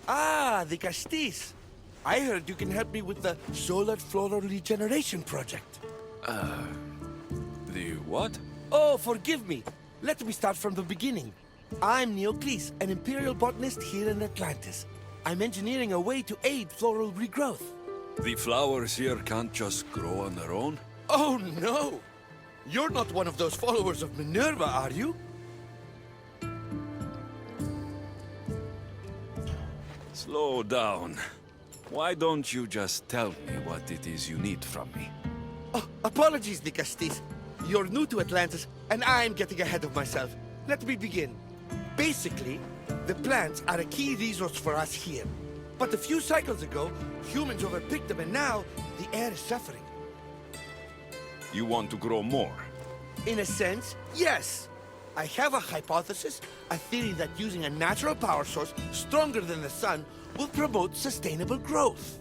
Ah, the Castis. I heard you can help me with the solar floral regeneration project. The what? Oh, forgive me. Let me start from the beginning. I'm Neocles, an imperial botanist here in Atlantis. I'm engineering a way to aid floral regrowth. The flowers here can't just grow on their own? Oh, no! You're not one of those followers of Minerva, are you? Slow down. Why don't you just tell me what it is you need from me? Oh, apologies, the Castis. You're new to Atlantis, and I'm getting ahead of myself. Let me begin. Basically, the plants are a key resource for us here. But a few cycles ago, humans overpicked them, and now the air is suffering. You want to grow more? In a sense, yes. I have a hypothesis, a theory that using a natural power source stronger than the sun will promote sustainable growth.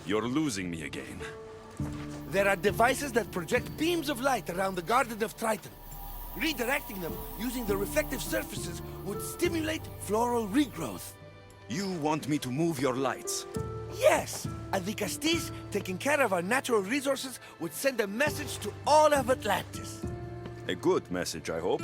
You're losing me again. There are devices that project beams of light around the Garden of Triton. Redirecting them using the reflective surfaces would stimulate floral regrowth. You want me to move your lights? Yes, and the Castis taking care of our natural resources would send a message to all of Atlantis. A good message, I hope.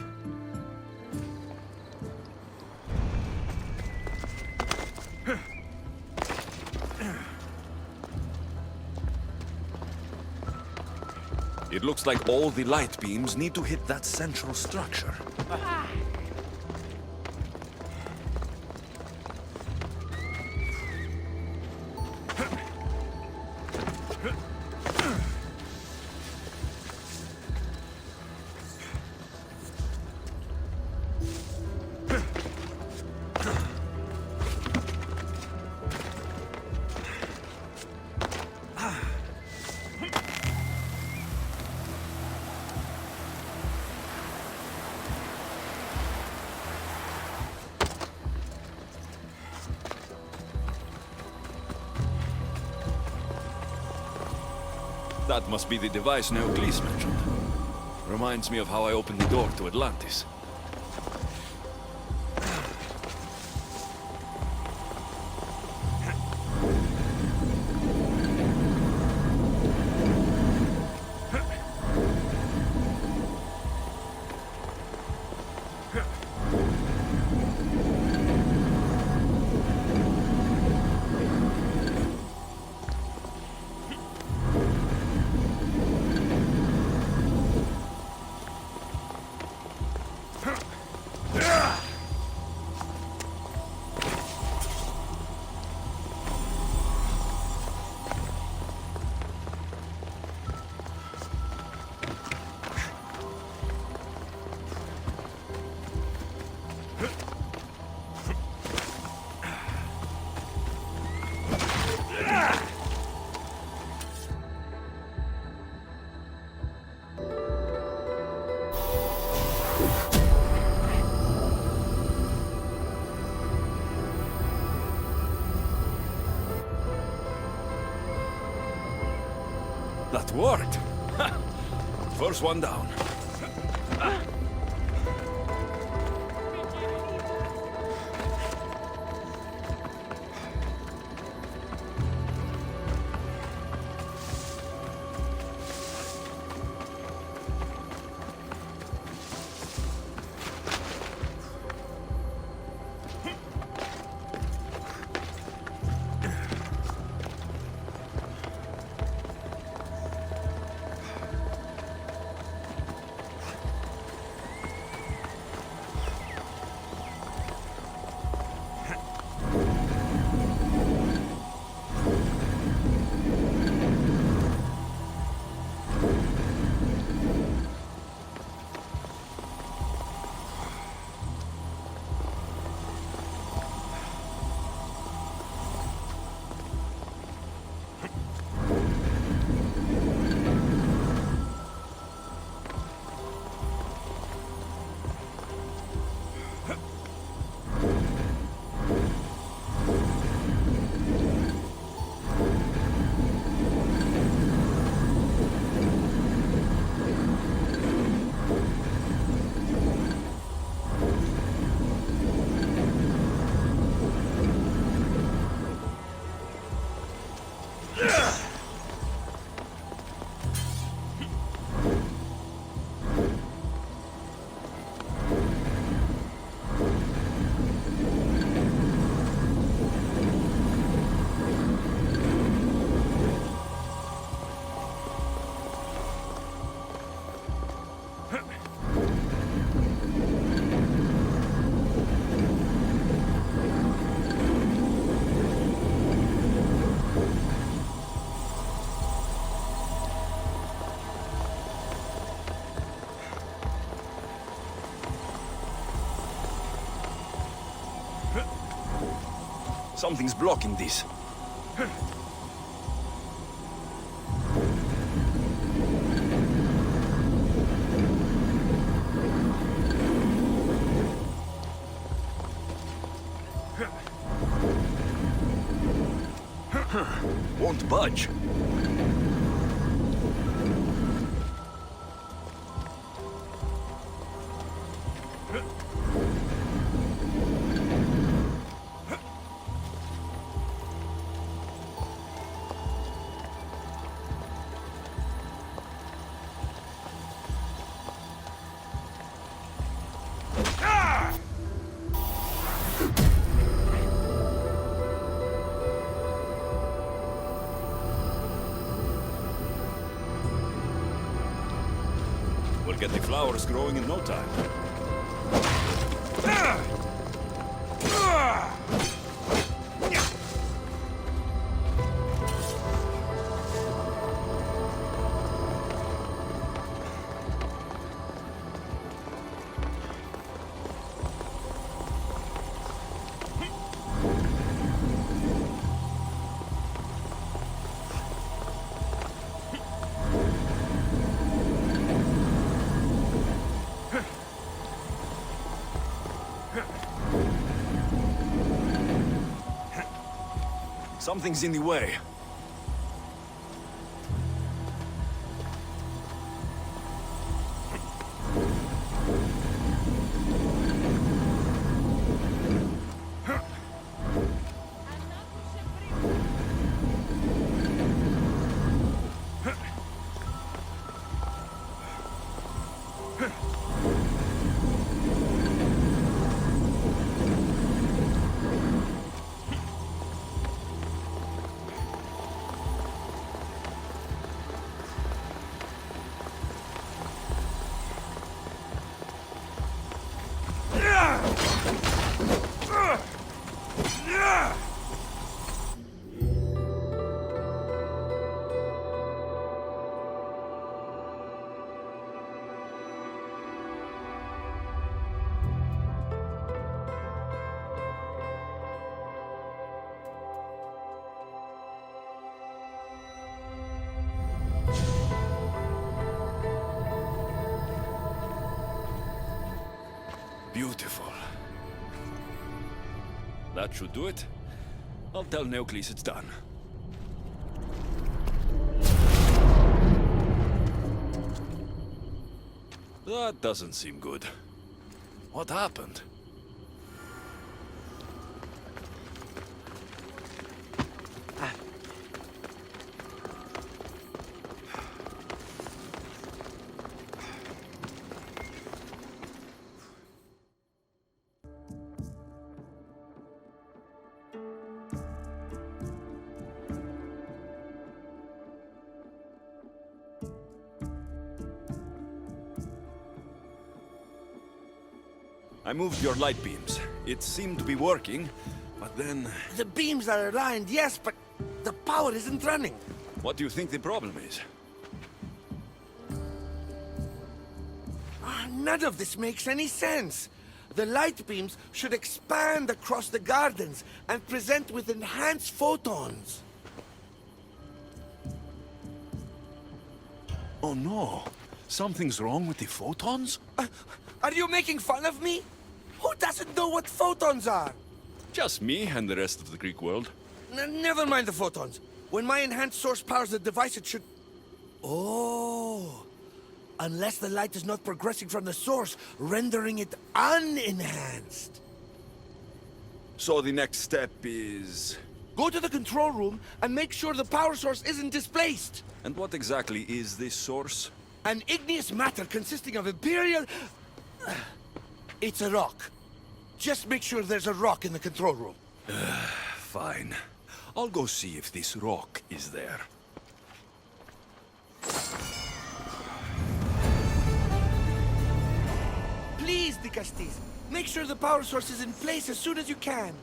It looks like all the light beams need to hit that central structure. That must be the device Neocles mentioned. Reminds me of how I opened the door to Atlantis. That worked! First one down. Something's blocking this. Won't budge. We'll get the flowers growing in no time. Something's in the way. Beautiful. That should do it. I'll tell Neocles it's done. That doesn't seem good. What happened? I moved your light beams. It seemed to be working, but then... The beams are aligned, yes, but the power isn't running. What do you think the problem is? None of this makes any sense. The light beams should expand across the gardens and present with enhanced photons. Oh no! Something's wrong with the photons? Are you making fun of me? Who doesn't know what photons are? Just me and the rest of the Greek world. Never mind the photons. When my enhanced source powers the device, it should... Oh... Unless the light is not progressing from the source, rendering it unenhanced. So the next step is... Go to the control room and make sure the power source isn't displaced. And what exactly is this source? An igneous matter consisting of Imperial... It's a rock. Just make sure there's a rock in the control room. Fine. I'll go see if this rock is there. Please, Dicastis, make sure the power source is in place as soon as you can.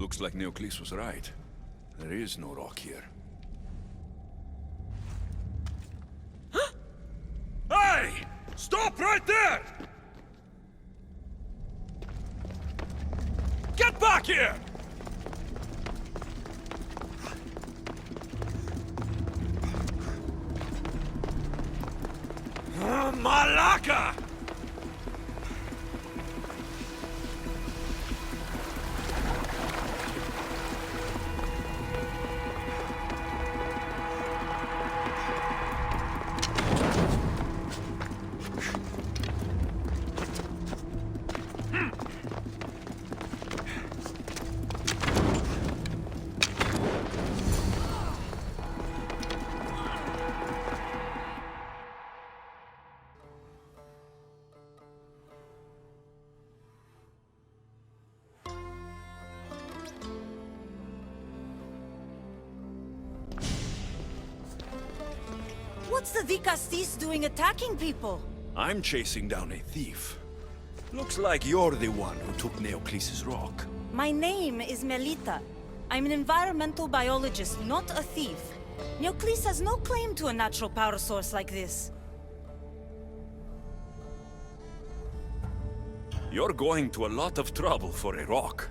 Looks like Neoclis was right. There is no rock here. Hey! Stop right there! Get back here! Malaka! What's the Vicastis doing attacking people? I'm chasing down a thief. Looks like you're the one who took Neoclis' rock. My name is Melita. I'm an environmental biologist, not a thief. Neoclis has no claim to a natural power source like this. You're going to a lot of trouble for a rock.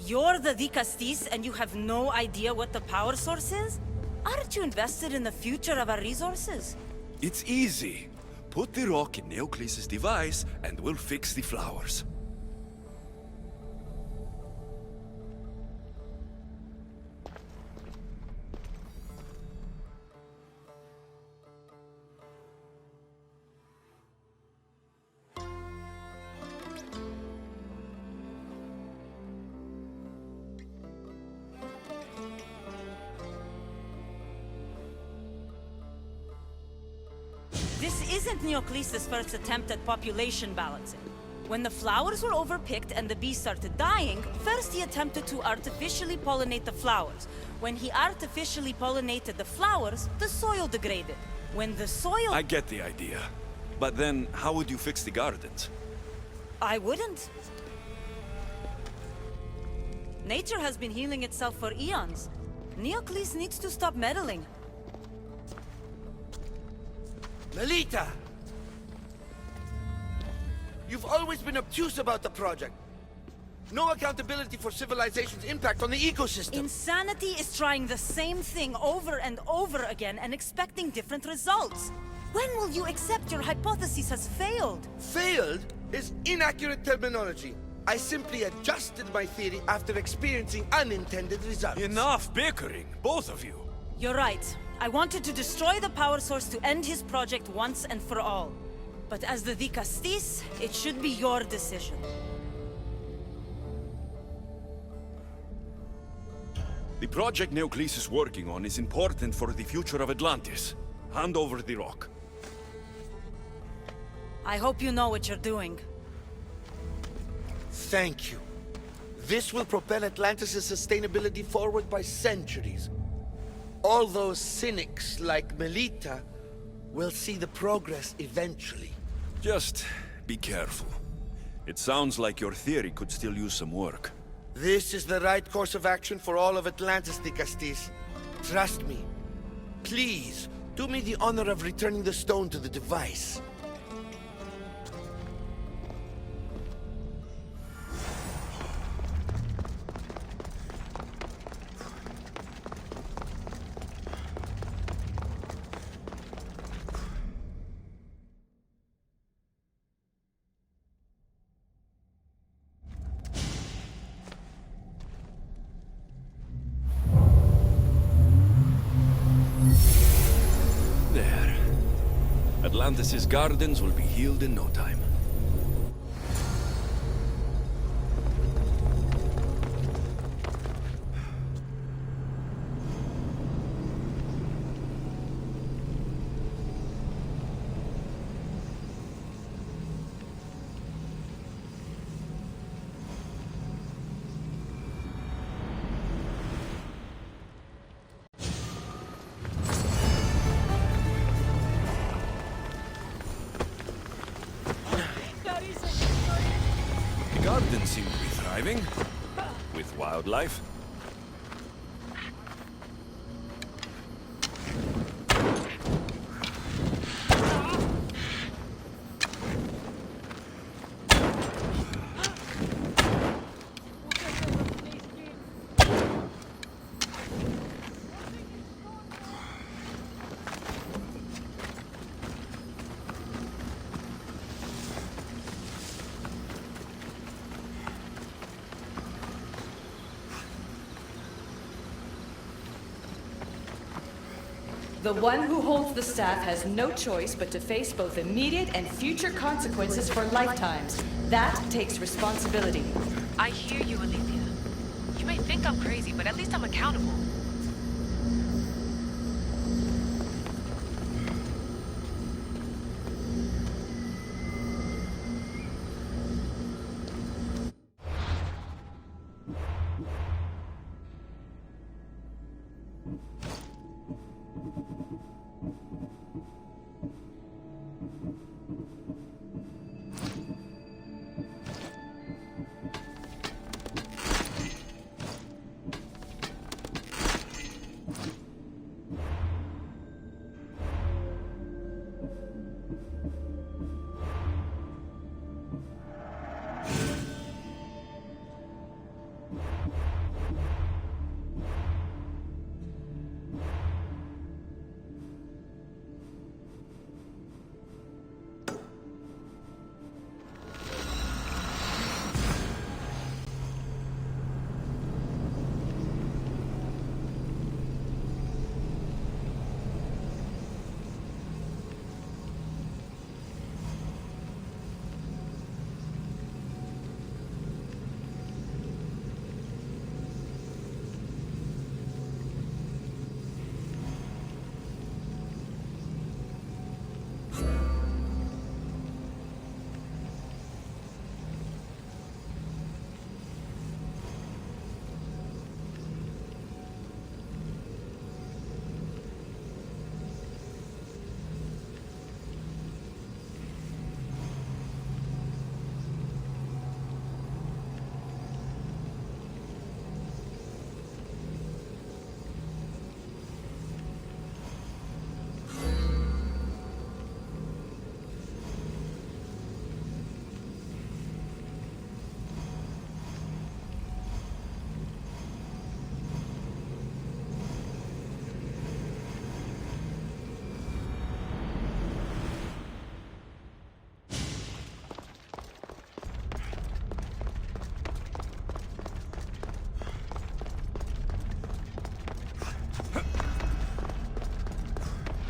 You're the Vicastis and you have no idea what the power source is? Aren't you invested in the future of our resources? It's easy. Put the rock in Neoclis' device, and we'll fix the flowers. This isn't Neoclis' first attempt at population balancing. When the flowers were overpicked and the bees started dying, first he attempted to artificially pollinate the flowers. When he artificially pollinated the flowers, the soil degraded. When the soil... I get the idea. But then, how would you fix the gardens? I wouldn't. Nature has been healing itself for eons. Neoclis needs to stop meddling. Melita! You've always been obtuse about the project. No accountability for civilization's impact on the ecosystem. Insanity is trying the same thing over and over again and expecting different results. When will you accept your hypothesis has failed? Failed is inaccurate terminology. I simply adjusted my theory after experiencing unintended results. Enough bickering, both of you. You're right. I wanted to destroy the power source to end his project once and for all. But as the Vicastis, it should be your decision. The project Neoclis is working on is important for the future of Atlantis. Hand over the rock. I hope you know what you're doing. Thank you. This will propel Atlantis' sustainability forward by centuries. All those cynics like Melita will see the progress eventually. Just be careful. It sounds like your theory could still use some work. This is the right course of action for all of Atlantis, Vicastis. Trust me. Please, do me the honor of returning the stone to the device. There. Atlantis' gardens will be healed in no time. The gardens seem to be thriving. With with wildlife. The one who holds the staff has no choice but to face both immediate and future consequences for lifetimes. That takes responsibility. I hear you, Olivia. You may think I'm crazy, but at least I'm accountable.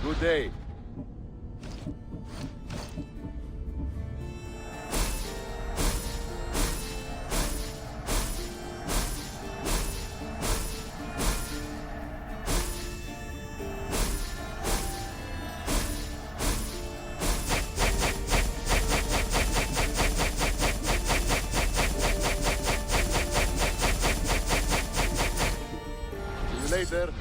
Good day. See you later.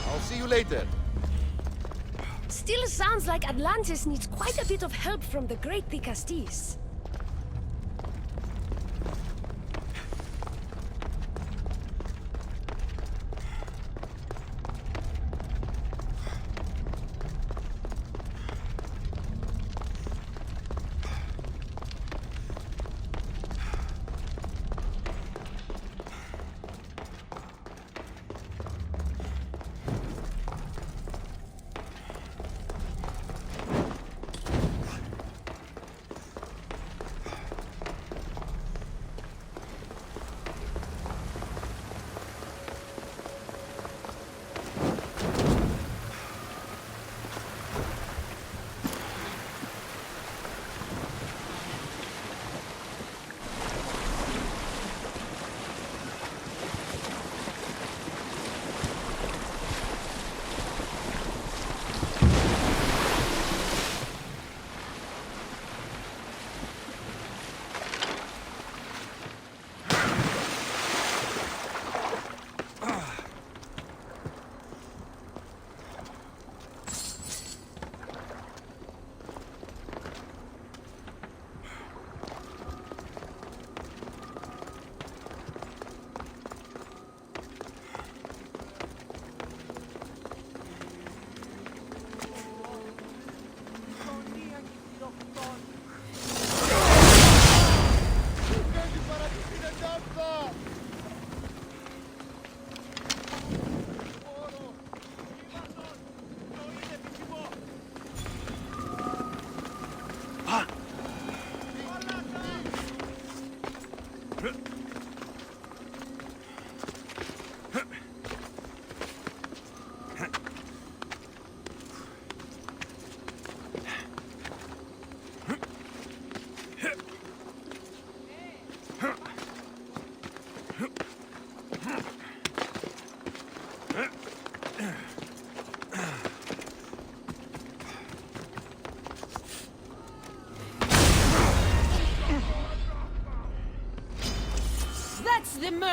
I'll see you later. Still sounds like Atlantis needs quite a bit of help from the Great Dicastis.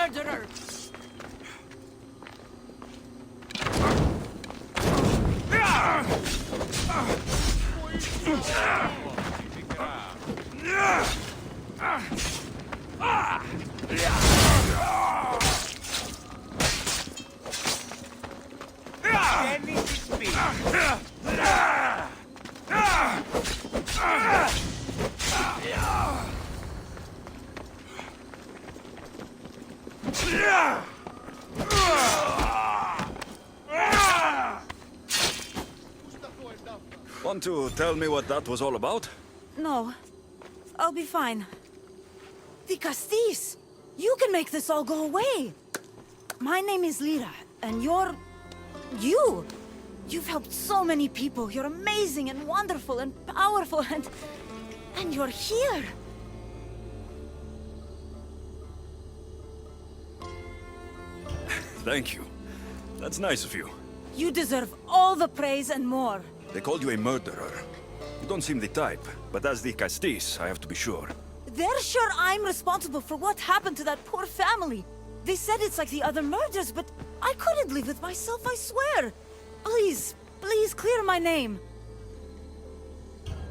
murderer! Want to tell me what that was all about? No. I'll be fine. The Castis! You can make this all go away! My name is Lyra, and you're... you! You've helped so many people. You're amazing and wonderful and powerful and... and you're here! Thank you. That's nice of you. You deserve all the praise and more. They called you a murderer. You don't seem the type, but as the Castis, I have to be sure. They're sure I'm responsible for what happened to that poor family. They said it's like the other murders, but I couldn't live with myself, I swear. Please, please clear my name.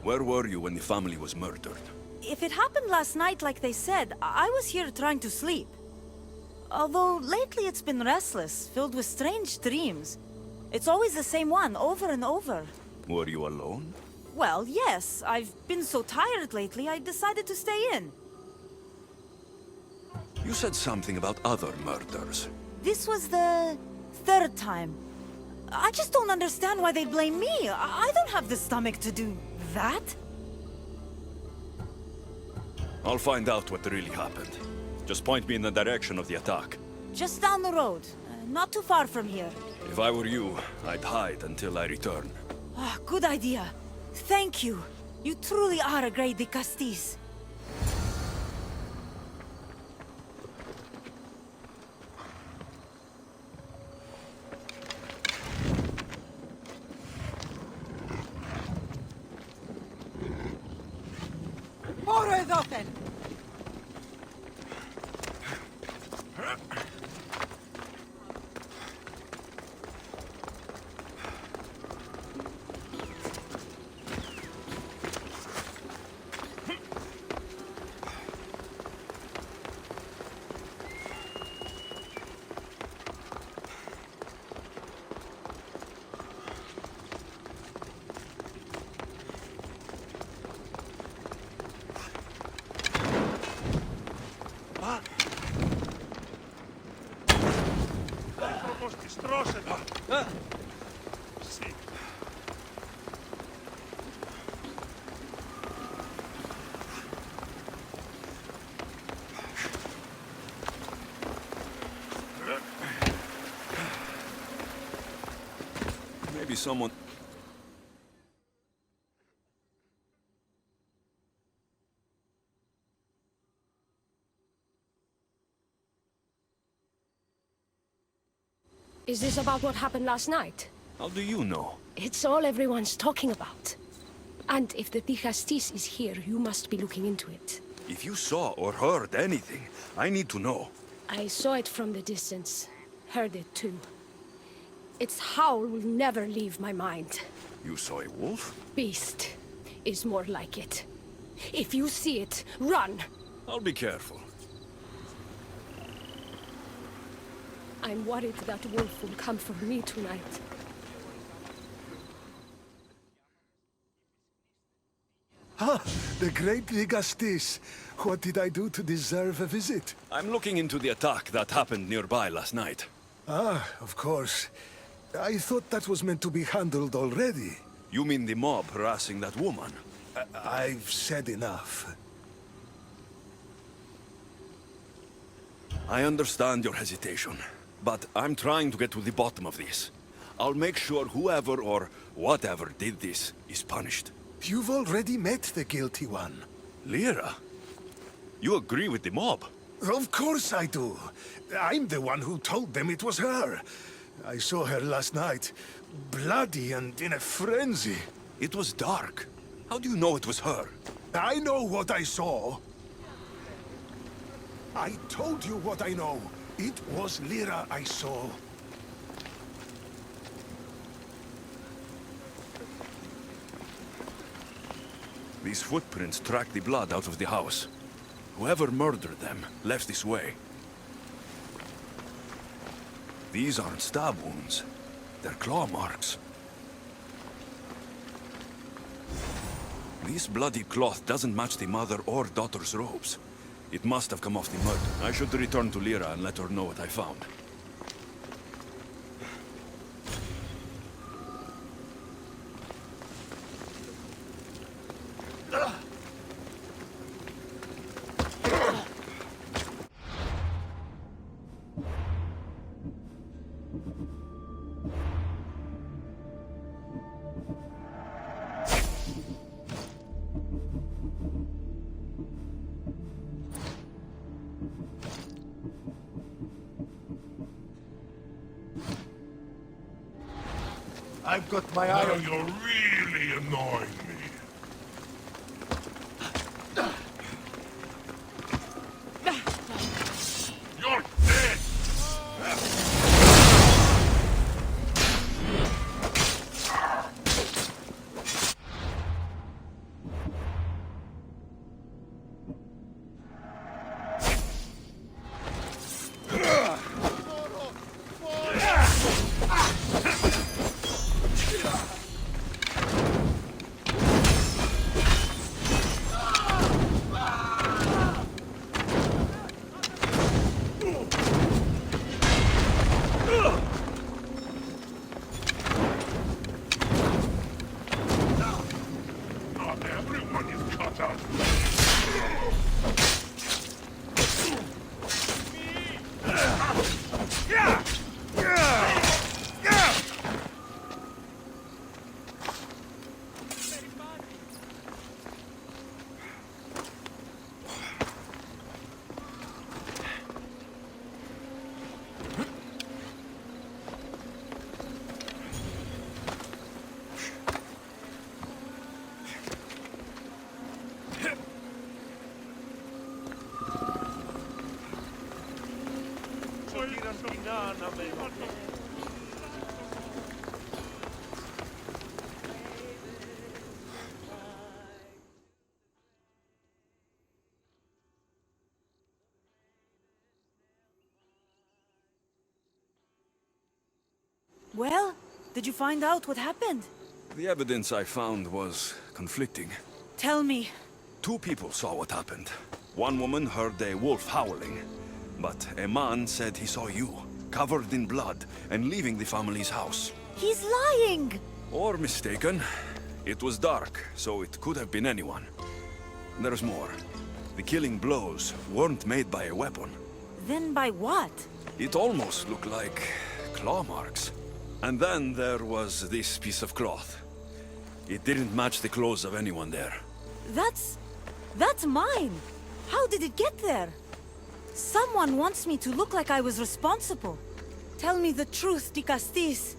Where were you when the family was murdered? If it happened last night like they said, I was here trying to sleep. Although lately it's been restless, filled with strange dreams. It's always the same one, over and over. Were you alone? Well, yes. I've been so tired lately, I decided to stay in. You said something about other murders. This was the third time. I just don't understand why they blame me. I don't have the stomach to do that. I'll find out what really happened. Just point me in the direction of the attack. Just down the road. Not too far from here. If I were you, I'd hide until I return. Ah, good idea. Thank you. You truly are a great de Castis. More δόθεν! Maybe someone... Is this about what happened last night? How do you know? It's all everyone's talking about. And if the Dicastis is here, you must be looking into it. If you saw or heard anything, I need to know. I saw it from the distance. Heard it too. Its howl will never leave my mind. You saw a wolf? Beast is more like it. If you see it, run! I'll be careful. I'm worried that wolf will come for me tonight. Ah, the great Ligastis. What did I do to deserve a visit? I'm looking into the attack that happened nearby last night. Ah, of course. I thought that was meant to be handled already. You mean the mob harassing that woman? I've said enough. I understand your hesitation, but I'm trying to get to the bottom of this. I'll make sure whoever or whatever did this is punished. You've already met the guilty one. Lyra? You agree with the mob? Of course I do. I'm the one who told them it was her. I saw her last night, bloody and in a frenzy. It was dark. How do you know it was her? I know what I saw. I told you what I know. It was Lyra I saw. These footprints track the blood out of the house. Whoever murdered them left this way. These aren't stab wounds. They're claw marks. This bloody cloth doesn't match the mother or daughter's robes. It must have come off the mud. I should return to Lyra and let her know what I found. I've got my eye on you. You're really annoying me. You're dead! Not everyone is cut out. Well, did you find out what happened? The evidence I found was conflicting. Tell me. 2 people saw what happened. One woman heard a wolf howling, but a man said he saw you, covered in blood, and leaving the family's house. He's lying! Or mistaken. It was dark, so it could have been anyone. There's more. The killing blows weren't made by a weapon. Then by what? It almost looked like claw marks. And then there was this piece of cloth. It didn't match the clothes of anyone there. That's mine! How did it get there? Someone wants me to look like I was responsible. Tell me the truth, Di Castis.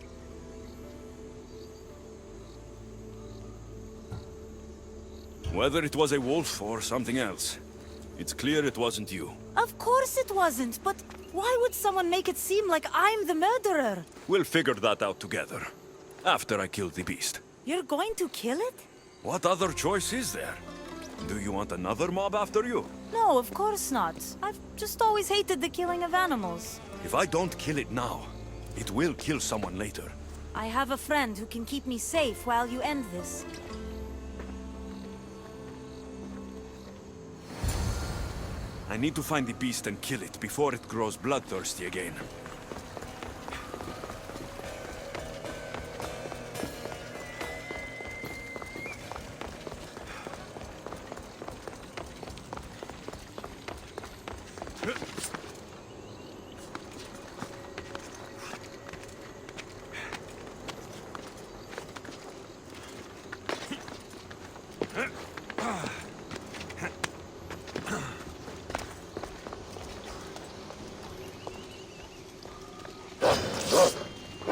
Whether it was a wolf or something else, it's clear it wasn't you. Of course it wasn't, but why would someone make it seem like I'm the murderer? We'll figure that out together. After I kill the beast. You're going to kill it? What other choice is there? Do you want another mob after you? No, of course not. I've just always hated the killing of animals. If I don't kill it now, it will kill someone later. I have a friend who can keep me safe while you end this. I need to find the beast and kill it before it grows bloodthirsty again.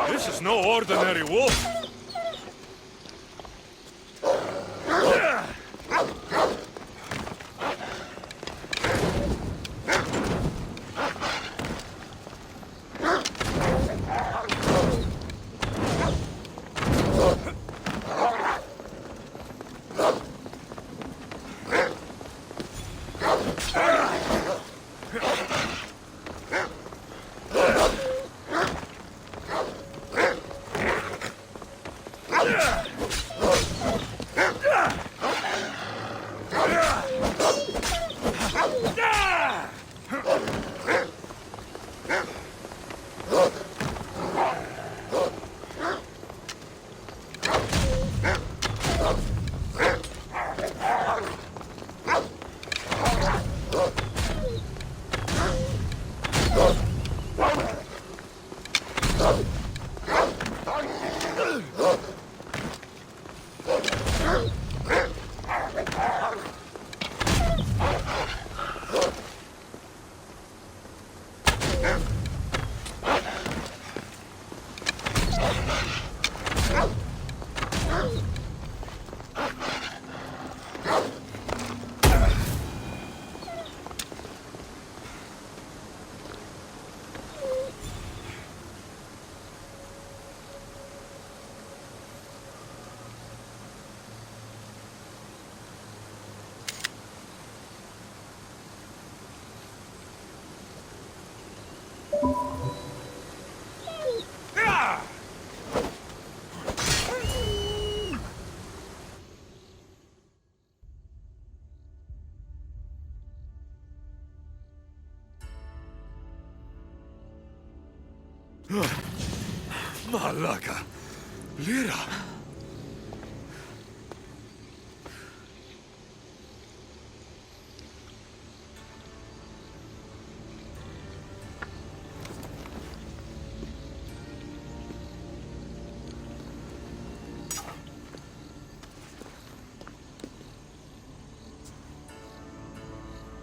This is no ordinary wolf. Malaka. Lyra.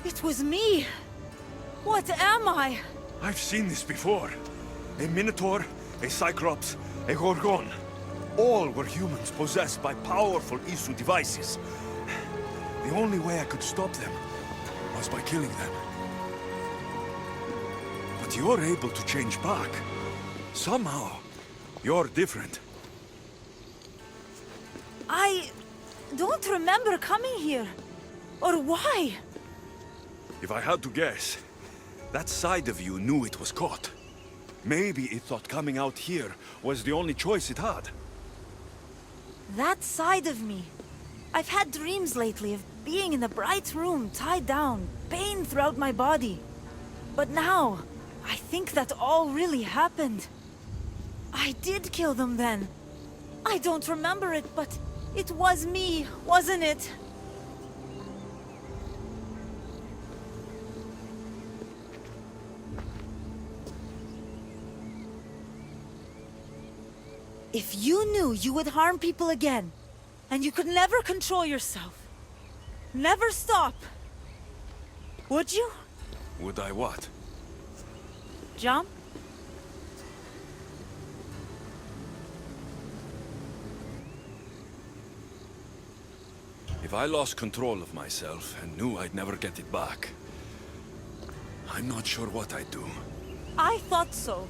It was me! What am I? I've seen this before. A Minotaur, a Cyclops, a Gorgon. All were humans possessed by powerful Isu devices. The only way I could stop them was by killing them. But you're able to change back. Somehow, you're different. I don't remember coming here. Or why? If I had to guess, that side of you knew it was caught. Maybe it thought coming out here was the only choice it had. That side of me. I've had dreams lately of being in a bright room, tied down, pain throughout my body. But now, I think that all really happened. I did kill them then. I don't remember it, but it was me, wasn't it? If you knew you would harm people again, and you could never control yourself, never stop, would you? Would I what? Jump? If I lost control of myself and knew I'd never get it back, I'm not sure what I'd do. I thought so.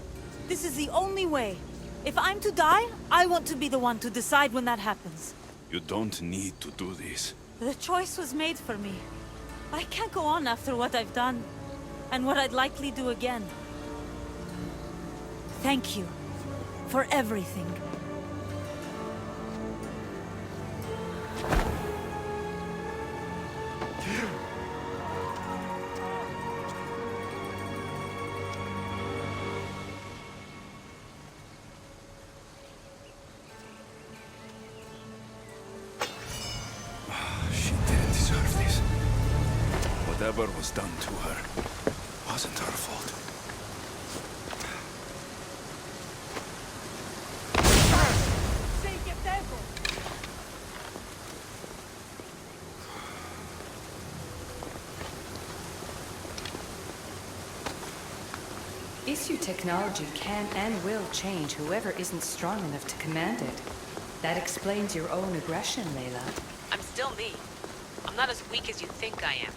This is the only way. If I'm to die, I want to be the one to decide when that happens. You don't need to do this. The choice was made for me. I can't go on after what I've done, and what I'd likely do again. Thank you for everything. She didn't deserve this. Whatever was done to her wasn't her fault. Isu technology can and will change whoever isn't strong enough to command it. That explains your own aggression, Layla. I'm still me. I'm not as weak as you think I am.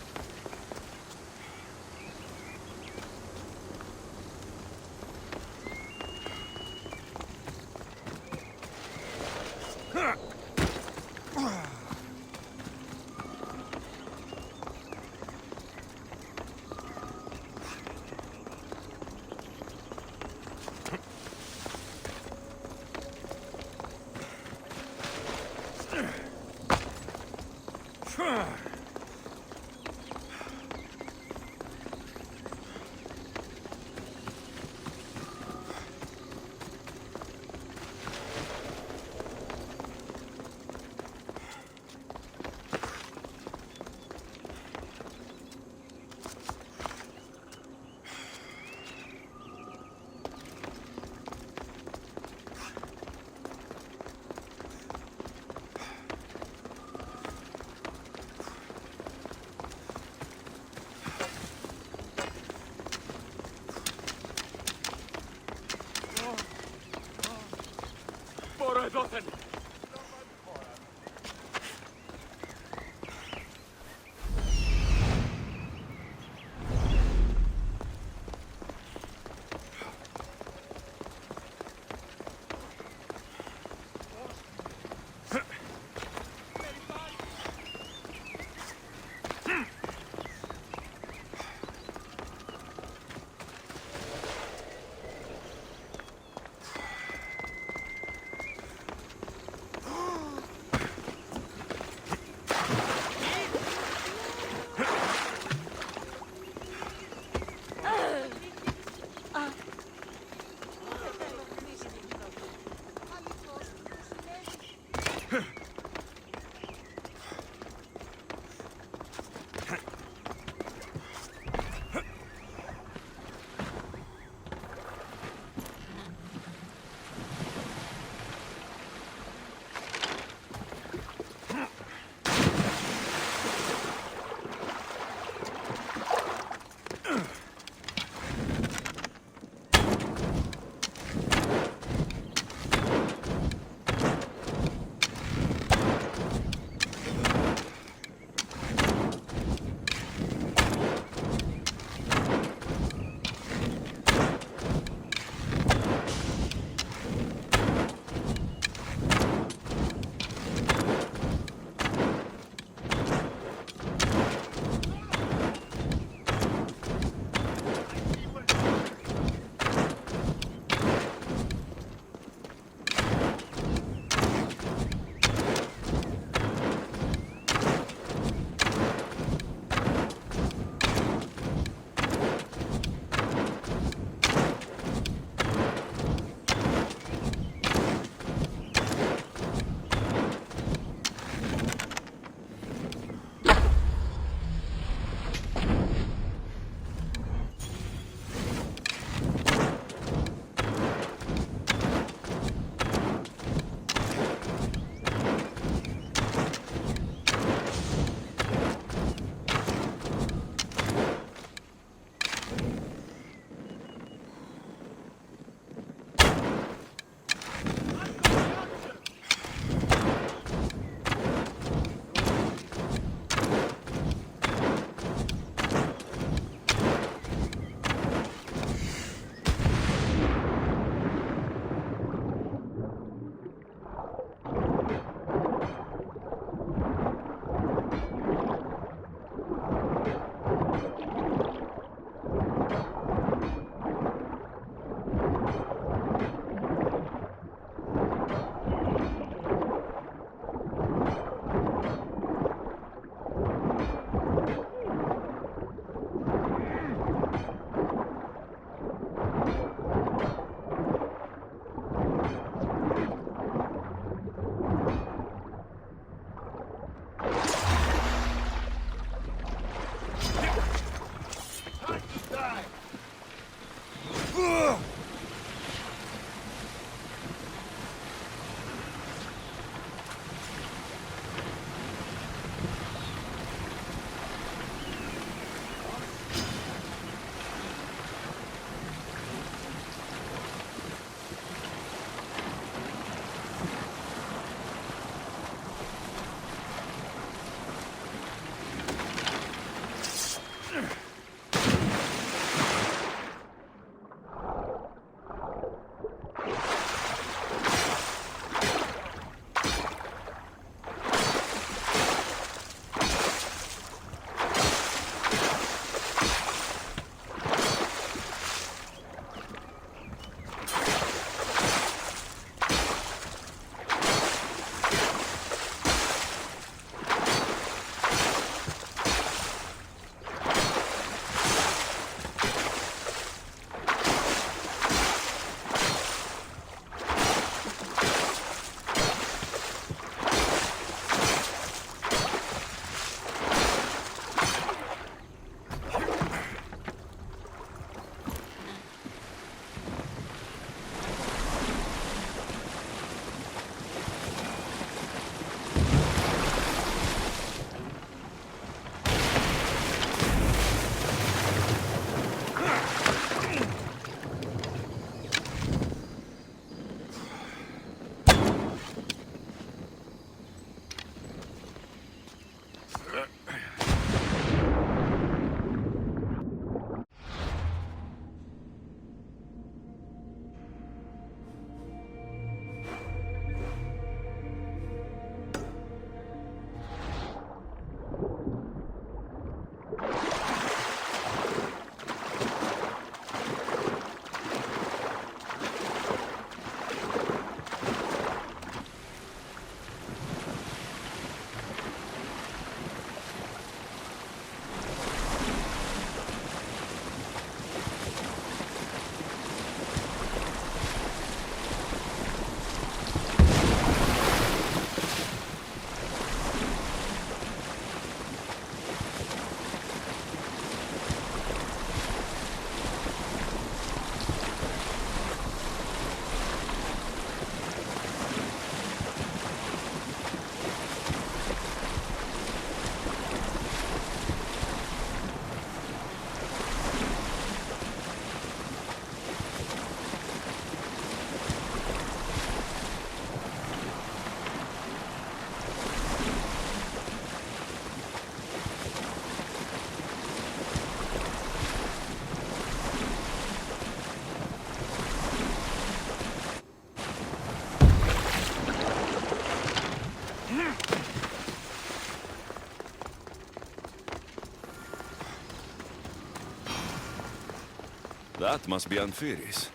That must be Anfiris.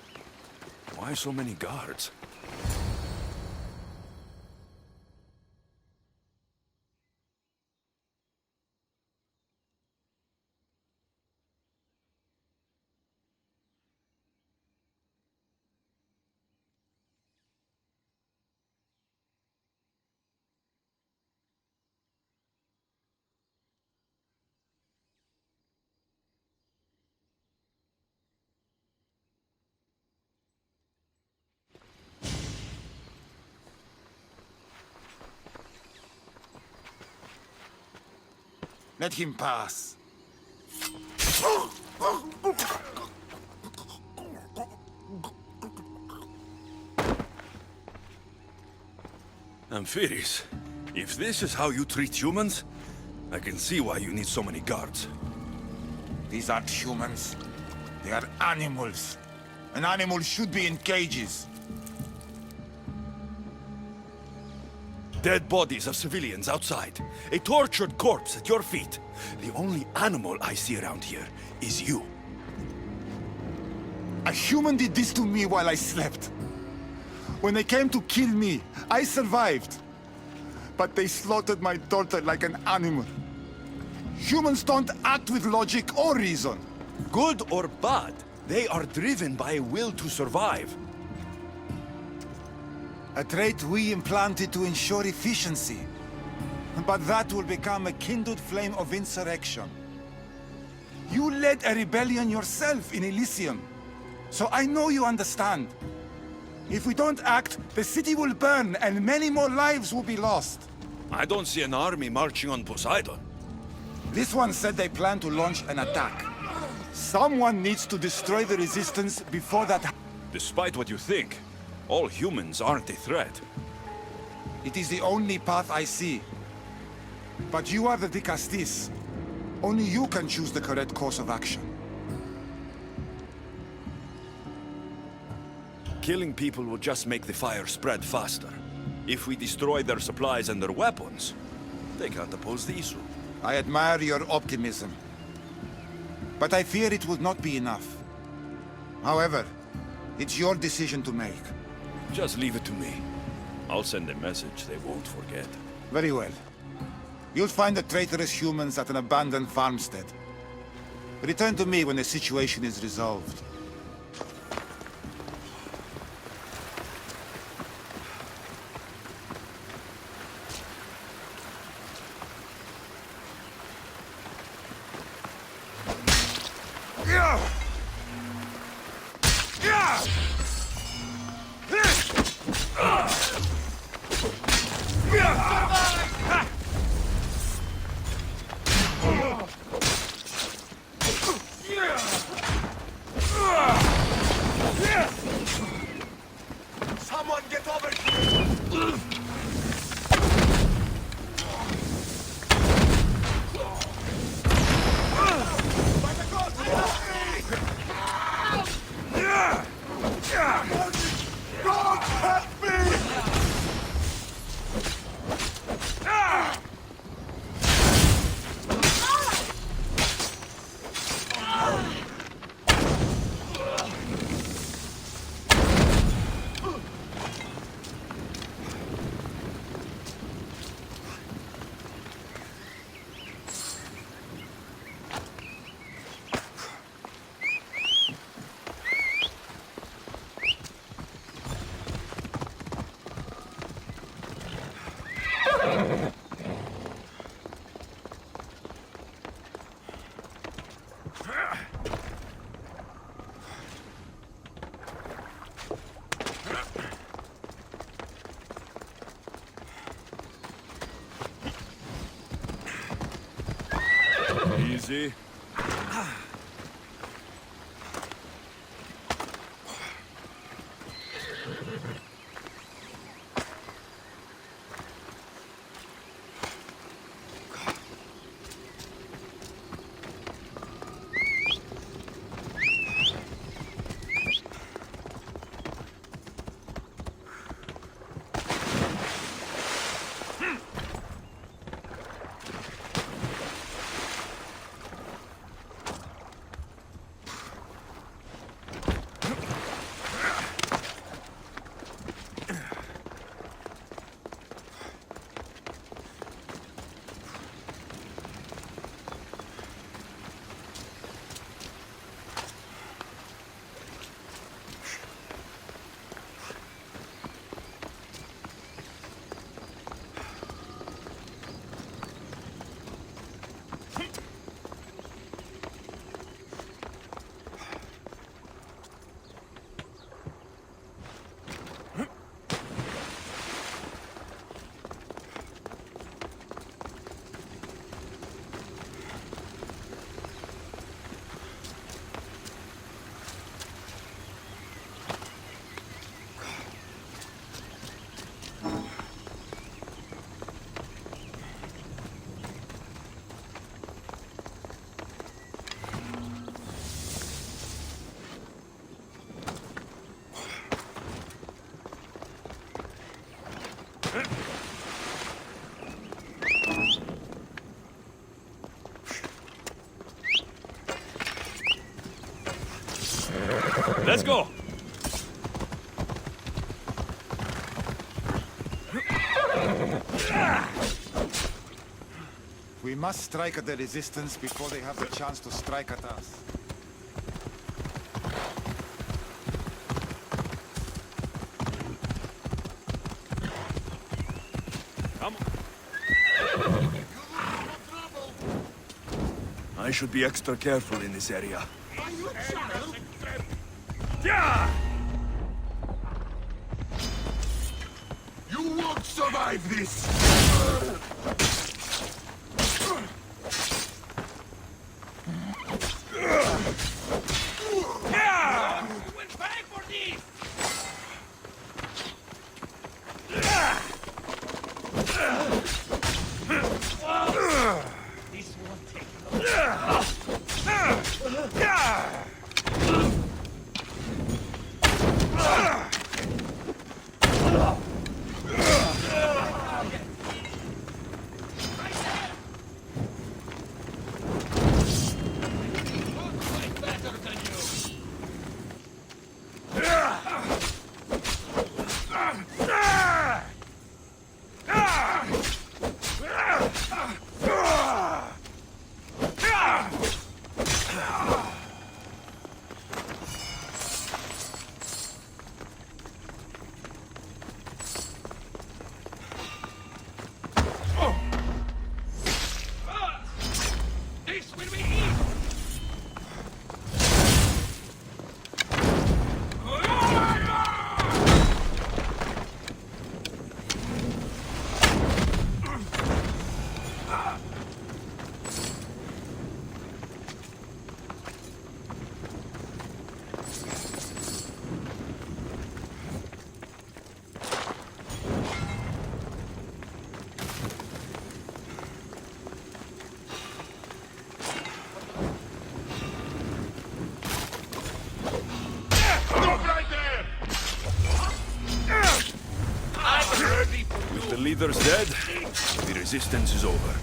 Why so many guards? Let him pass. Anfiris, if this is how you treat humans, I can see why you need so many guards. These aren't humans. They are animals. An animal should be in cages. Dead bodies of civilians outside. A tortured corpse at your feet. The only animal I see around here is you. A human did this to me while I slept. When they came to kill me, I survived. But they slaughtered my daughter like an animal. Humans don't act with logic or reason. Good or bad, they are driven by a will to survive. A trait we implanted to ensure efficiency. But that will become a kindled flame of insurrection. You led a rebellion yourself in Elysium. So I know you understand. If we don't act, the city will burn and many more lives will be lost. I don't see an army marching on Poseidon. This one said they plan to launch an attack. Someone needs to destroy the resistance before that. Despite what you think, all humans aren't a threat. It is the only path I see. But you are the Dicastis. Only you can choose the correct course of action. Killing people will just make the fire spread faster. If we destroy their supplies and their weapons, they can't oppose the issue. I admire your optimism. But I fear it will not be enough. However, it's your decision to make. Just leave it to me. I'll send a message they won't forget. Very well. You'll find the traitorous humans at an abandoned farmstead. Return to me when the situation is resolved. Someone get over here! God help me! Easy. Let's go! We must strike at the resistance before they have the chance to strike at us. Come on. I should be extra careful in this area. Yeah! You won't survive this! If the leader's dead, the resistance is over.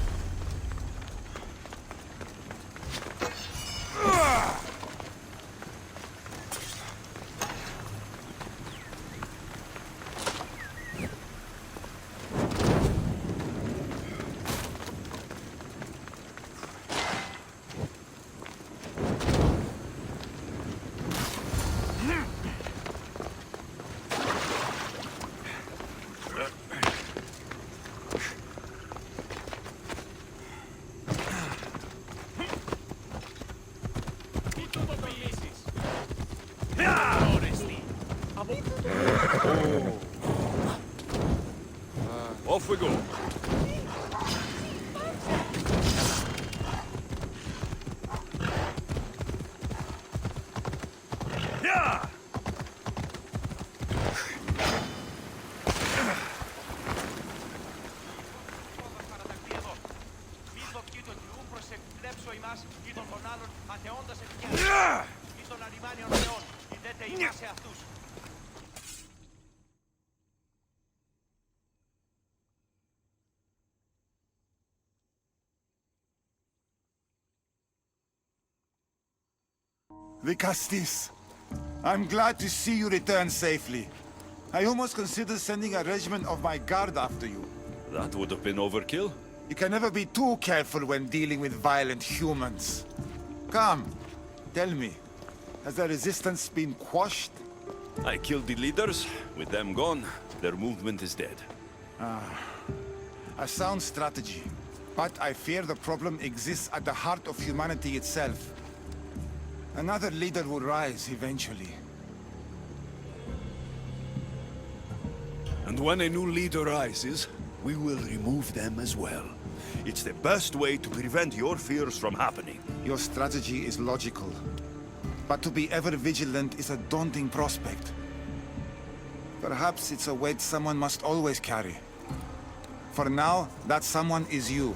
Off we go. Yeah! Vicastis, I'm glad to see you return safely. I almost considered sending a regiment of my guard after you. That would have been overkill. You can never be too careful when dealing with violent humans. Come, tell me, has the resistance been quashed? I killed the leaders. With them gone, their movement is dead. A sound strategy. But I fear the problem exists at the heart of humanity itself. Another leader will rise eventually. And when a new leader rises, we will remove them as well. It's the best way to prevent your fears from happening. Your strategy is logical. But to be ever vigilant is a daunting prospect. Perhaps it's a weight someone must always carry. For now, that someone is you.